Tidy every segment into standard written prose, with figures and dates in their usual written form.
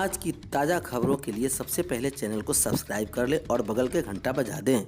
आज की ताज़ा खबरों के लिए सबसे पहले चैनल को सब्सक्राइब कर लें और बगल के घंटा बजा दें।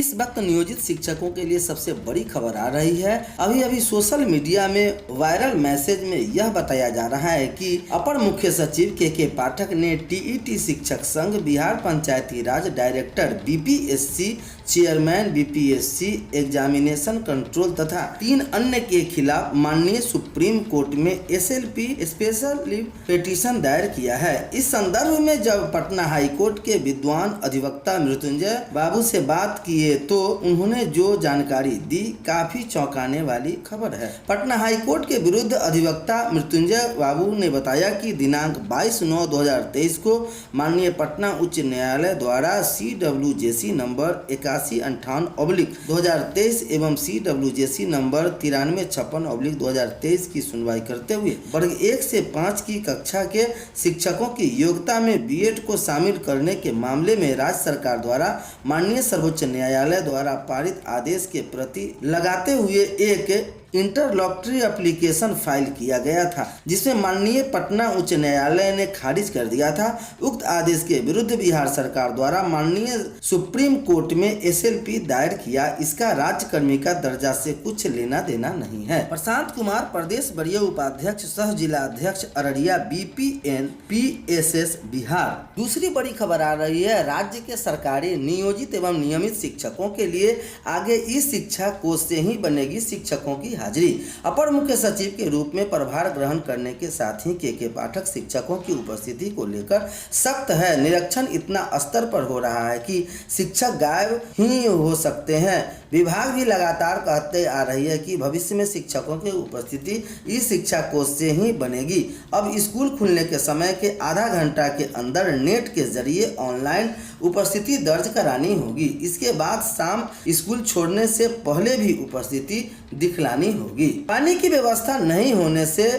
इस वक्त नियोजित शिक्षकों के लिए सबसे बड़ी खबर आ रही है। अभी सोशल मीडिया में वायरल मैसेज में यह बताया जा रहा है कि अपर मुख्य सचिव के पाठक ने टीईटी शिक्षक संघ, बिहार पंचायती राज director, BPSC chairman, BPSC examination control तथा 3 अन्य के खिलाफ माननीय सुप्रीम कोर्ट में एसएलपी स्पेशल लीव पिटीशन दायर किया है। इस संदर्भ में जब पटना हाई कोर्ट के विद्वान अधिवक्ता मृत्युंजय बाबू से बात किए तो उन्होंने जो जानकारी दी काफी चौंकाने वाली खबर है। पटना हाई कोर्ट के विरुद्ध अधिवक्ता मृत्युंजय बाबू ने बताया कि दिनांक 22/9/2023 को माननीय पटना उच्च न्यायालय द्वारा CWJC नंबर 8158/2023 एवं CWJC नंबर 9356/2023 की सुनवाई करते हुए वर्ग 1 से 5 की कक्षा के शिक्षकों की योग्यता में बीएड को शामिल करने के मामले में राज्य सरकार द्वारा माननीय सर्वोच्च न्यायालय द्वारा पारित आदेश के प्रति लगाते हुए एक इंटरलॉक्टरी एप्लीकेशन फाइल किया गया था, जिसमें माननीय पटना उच्च न्यायालय ने खारिज कर दिया था। उक्त आदेश के विरुद्ध बिहार सरकार द्वारा माननीय सुप्रीम कोर्ट में एसएलपी दायर किया। इसका राज्यकर्मी का दर्जा से कुछ लेना देना नहीं है। प्रशांत कुमार, प्रदेश वरीय उपाध्यक्ष सह जिला अध्यक्ष अररिया, BPNPSS बिहार। दूसरी बड़ी खबर आ रही है, राज्य के सरकारी नियोजित एवं नियमित शिक्षकों के लिए आगे ई शिक्षा कोष से ही बनेगी शिक्षकों की हाजिरी। अपर मुख्य सचिव के रूप में प्रभार ग्रहण करने के साथ ही के पाठक शिक्षकों की उपस्थिति को लेकर सख्त है। निरीक्षण इतना स्तर पर हो रहा है कि शिक्षक गायब ही हो सकते हैं। विभाग भी लगातार कहते आ रही है कि भविष्य में शिक्षकों की उपस्थिति इस शिक्षा कोष से ही बनेगी। अब स्कूल खुलने के समय के आधा घंटा के अंदर नेट के जरिए ऑनलाइन उपस्थिति दर्ज करानी होगी। इसके बाद शाम स्कूल छोड़ने से पहले भी उपस्थिति दिखलानी होगी। पानी की व्यवस्था नहीं होने से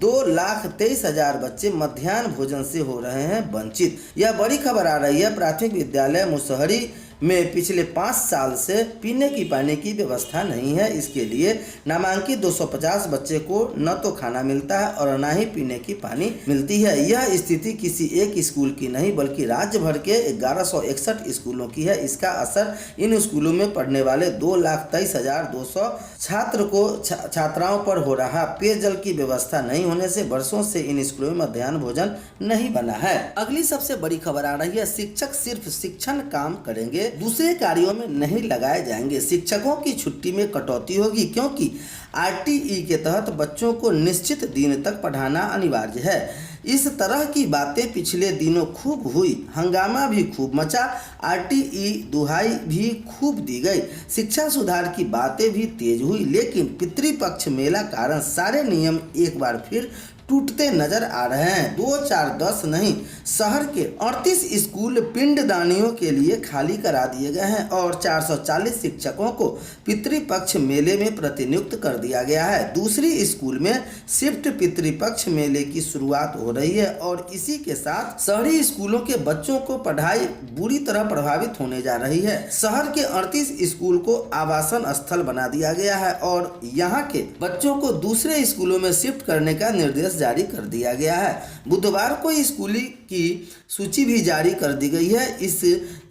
2,23,000 बच्चे मध्याह्न भोजन से हो रहे हैं वंचित। यह बड़ी खबर आ रही है। प्राथमिक विद्यालय मुसहरी में पिछले 5 साल से पीने की पानी की व्यवस्था नहीं है। इसके लिए नामांकित 250 बच्चे को न तो खाना मिलता है और न ही पीने की पानी मिलती है। यह स्थिति किसी एक स्कूल की नहीं बल्कि राज्य भर के 1161 स्कूलों की है। इसका असर इन स्कूलों में पढ़ने वाले 2,23,200 छात्राओं पर हो रहा। पेयजल की व्यवस्था नहीं होने से वर्षों से इन स्कूलों में मध्याह्न भोजन नहीं बना है। अगली सबसे बड़ी खबर आ रही है, शिक्षक सिर्फ शिक्षण काम करेंगे, दूसरे कार्यों में नहीं लगाए जाएंगे। शिक्षकों की छुट्टी में कटौती होगी क्योंकि RTE के तहत बच्चों को निश्चित दिन तक पढ़ाना अनिवार्य है। इस तरह की बातें पिछले दिनों खूब हुई, हंगामा भी खूब मचा, RTE दुहाई भी खूब दी गई, शिक्षा सुधार की बातें भी तेज हुई, लेकिन पितृपक्ष मेला कारण सारे नियम एक बार फिर टूटते नजर आ रहे हैं। 2, 4, 10 नहीं, शहर के 38 स्कूल पिंडदानियों के लिए खाली करा दिए गए हैं और 440 शिक्षकों को पितृपक्ष मेले में प्रतिनियुक्त कर दिया गया है। दूसरी स्कूल में शिफ्ट पितृपक्ष मेले की शुरुआत हो रही है और इसी के साथ शहरी स्कूलों के बच्चों को पढ़ाई बुरी तरह प्रभावित होने जा रही है। शहर के 38 स्कूल को आवासन स्थल बना दिया गया है और यहाँ के बच्चों को दूसरे स्कूलों में शिफ्ट करने का निर्देश जारी कर दिया गया है। बुधवार को स्कूली की सूची भी जारी कर दी गई है। इस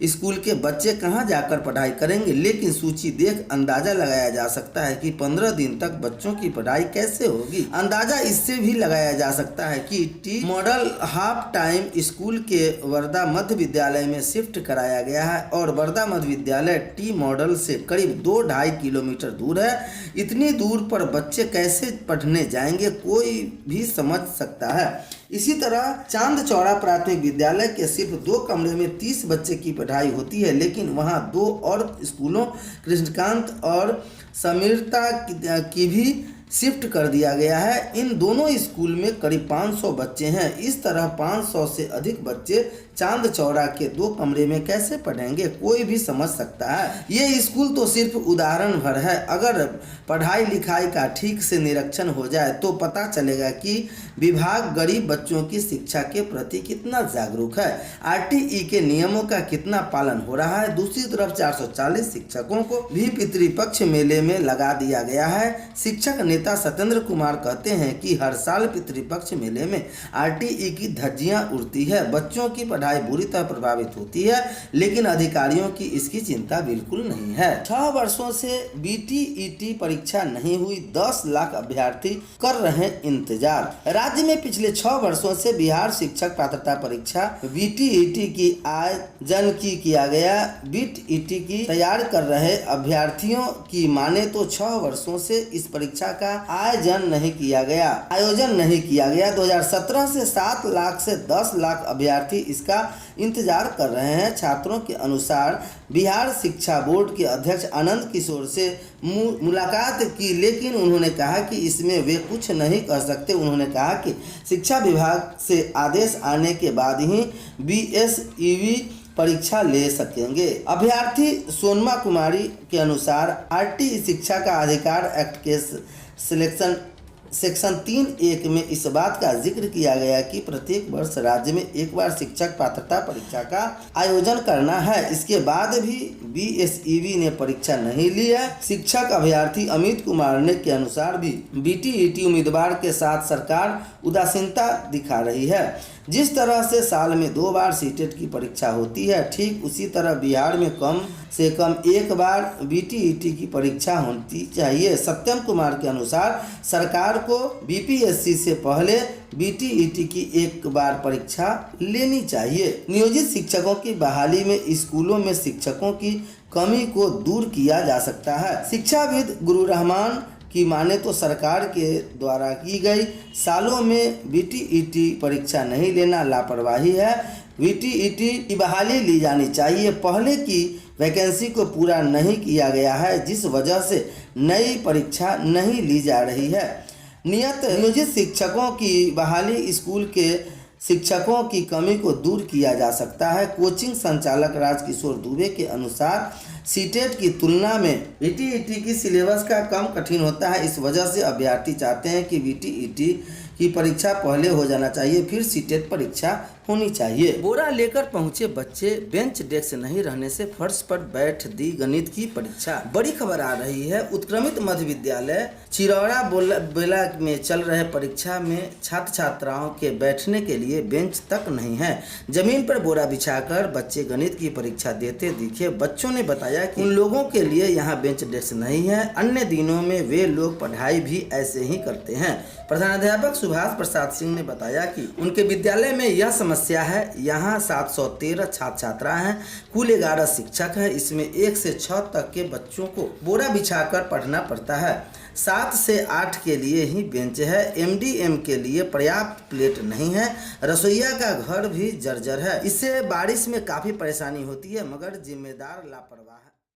स्कूल के बच्चे कहां जाकर पढ़ाई करेंगे, लेकिन सूची देख अंदाजा लगाया जा सकता है कि 15 दिन तक बच्चों की पढ़ाई कैसे होगी। अंदाजा इससे भी लगाया जा सकता है कि T model half time school के वर्धा मध्य विद्यालय में शिफ्ट कराया गया है और वर्धा मध्य विद्यालय टी मॉडल से करीब 2-2.5 किलोमीटर दूर है। इतनी दूर पर बच्चे कैसे पढ़ने जाएंगे, कोई भी समझ सकता है। इसी तरह चांद चौड़ा प्राथमिक विद्यालय के सिर्फ 2 कमरे में 30 बच्चे की पढ़ाई होती है, लेकिन वहां 2 और स्कूलों कृष्णकांत और समीरता की भी शिफ्ट कर दिया गया है। इन दोनों स्कूल में करीब 500 बच्चे हैं। इस तरह 500 से अधिक बच्चे चांद चौरा के 2 कमरे में कैसे पढ़ेंगे, कोई भी समझ सकता है। ये स्कूल तो सिर्फ उदाहरण भर है। अगर पढ़ाई लिखाई का ठीक से निरीक्षण हो जाए तो पता चलेगा कि विभाग गरीब बच्चों की शिक्षा के प्रति कितना जागरूक है, आरटीई के नियमों का कितना पालन हो रहा है। दूसरी तरफ 440 शिक्षकों को भी पितृपक्ष मेले में लगा दिया गया है। शिक्षक नेता सत्येंद्र कुमार कहते हैं कि हर साल पितृपक्ष मेले में आरटीई की धज्जियां उड़ती है, बच्चों की पढ़ाई बुरी तरह प्रभावित होती है, लेकिन अधिकारियों की इसकी चिंता बिल्कुल नहीं है। 6 वर्षों से बीटीईटी परीक्षा नहीं हुई, 10 लाख अभ्यर्थी कर रहे इंतजार। राज्य में पिछले 6 वर्षों से बिहार शिक्षक पात्रता परीक्षा बीटीईटी की आयोजन किया गया। बीटीईटी की तैयार कर रहे अभ्यर्थियों की माने तो 6 वर्षों से इस परीक्षा का आयोजन नहीं किया गया। 2017 से 7 लाख से 10 लाख अभ्यर्थी इसका इंतजार कर रहे हैं। छात्रों के अनुसार बिहार शिक्षा बोर्ड के अध्यक्ष आनंद किशोर से मुलाकात की, लेकिन उन्होंने कहा कि इसमें वे कुछ नहीं कह सकते। उन्होंने कहा कि शिक्षा विभाग से आदेश आने के बाद ही बीएसईवी परीक्षा ले सकेंगे। अभ्यर्थी सोनमा कुमारी के अनुसार आरटीई शिक्षा का अधिकार एक्ट के सेक्शन 3(1) में इस बात का जिक्र किया गया कि प्रत्येक वर्ष राज्य में एक बार शिक्षक पात्रता परीक्षा का आयोजन करना है। इसके बाद भी बीएसईवी ने परीक्षा नहीं ली है। शिक्षक अभ्यर्थी अमित कुमार ने के अनुसार भी बीटीईटी उम्मीदवार के साथ सरकार उदासीनता दिखा रही है। जिस तरह से साल में 2 बार सीटेट की परीक्षा होती है, ठीक उसी तरह बिहार में कम से कम 1 बार बीटीईटी की परीक्षा होनी चाहिए। सत्यम कुमार के अनुसार सरकार को बीपीएससी से पहले बीटीईटी की 1 बार परीक्षा लेनी चाहिए। नियोजित शिक्षकों की बहाली में स्कूलों में शिक्षकों की कमी को दूर किया जा सकता है। शिक्षाविद गुरु रहमान की माने तो सरकार के द्वारा की गई सालों में बीटीईटी परीक्षा नहीं लेना लापरवाही है। बीटीईटी की बहाली ली जानी चाहिए। पहले की वैकेंसी को पूरा नहीं किया गया है, जिस वजह से नई परीक्षा नहीं ली जा रही है। नियोजित शिक्षकों की बहाली स्कूल के शिक्षकों की कमी को दूर किया जा सकता है। कोचिंग संचालक राजकिशोर दुबे के अनुसार सीटेट की तुलना में बीटीईटी की सिलेबस का कम कठिन होता है। इस वजह से अभ्यर्थी चाहते हैं कि बीटीईटी की परीक्षा पहले हो जाना चाहिए, फिर सीटेट परीक्षा होनी चाहिए। बोरा लेकर पहुंचे बच्चे, बेंच डेस्क नहीं रहने से फर्श पर बैठ दी गणित की परीक्षा। बड़ी खबर आ रही है। उत्क्रमित मध्य विद्यालय चिरौरा बेला में चल रहे परीक्षा में छात्र छात्राओं के बैठने के लिए बेंच तक नहीं है। जमीन पर बोरा बिछाकर बच्चे गणित की परीक्षा देते दिखे। बच्चों ने बताया कि उन लोगों के लिए यहाँ बेंच डेस्क नहीं है। अन्य दिनों में वे लोग पढ़ाई भी ऐसे ही करते हैं। प्रधानाध्यापक सुभाष प्रसाद सिंह ने बताया कि उनके विद्यालय में यह समस्या है। यहाँ 713 छात्र छात्रा हैं, कुल 11 शिक्षक हैं। इसमें 1 से 6 तक के बच्चों को बोरा बिछाकर पढ़ना पड़ता है। 7 से 8 के लिए ही बेंच है। एमडीएम के लिए पर्याप्त प्लेट नहीं है। रसोईया का घर भी जर्जर है। इससे बारिश में काफ़ी परेशानी होती है, मगर जिम्मेदार लापरवाह है।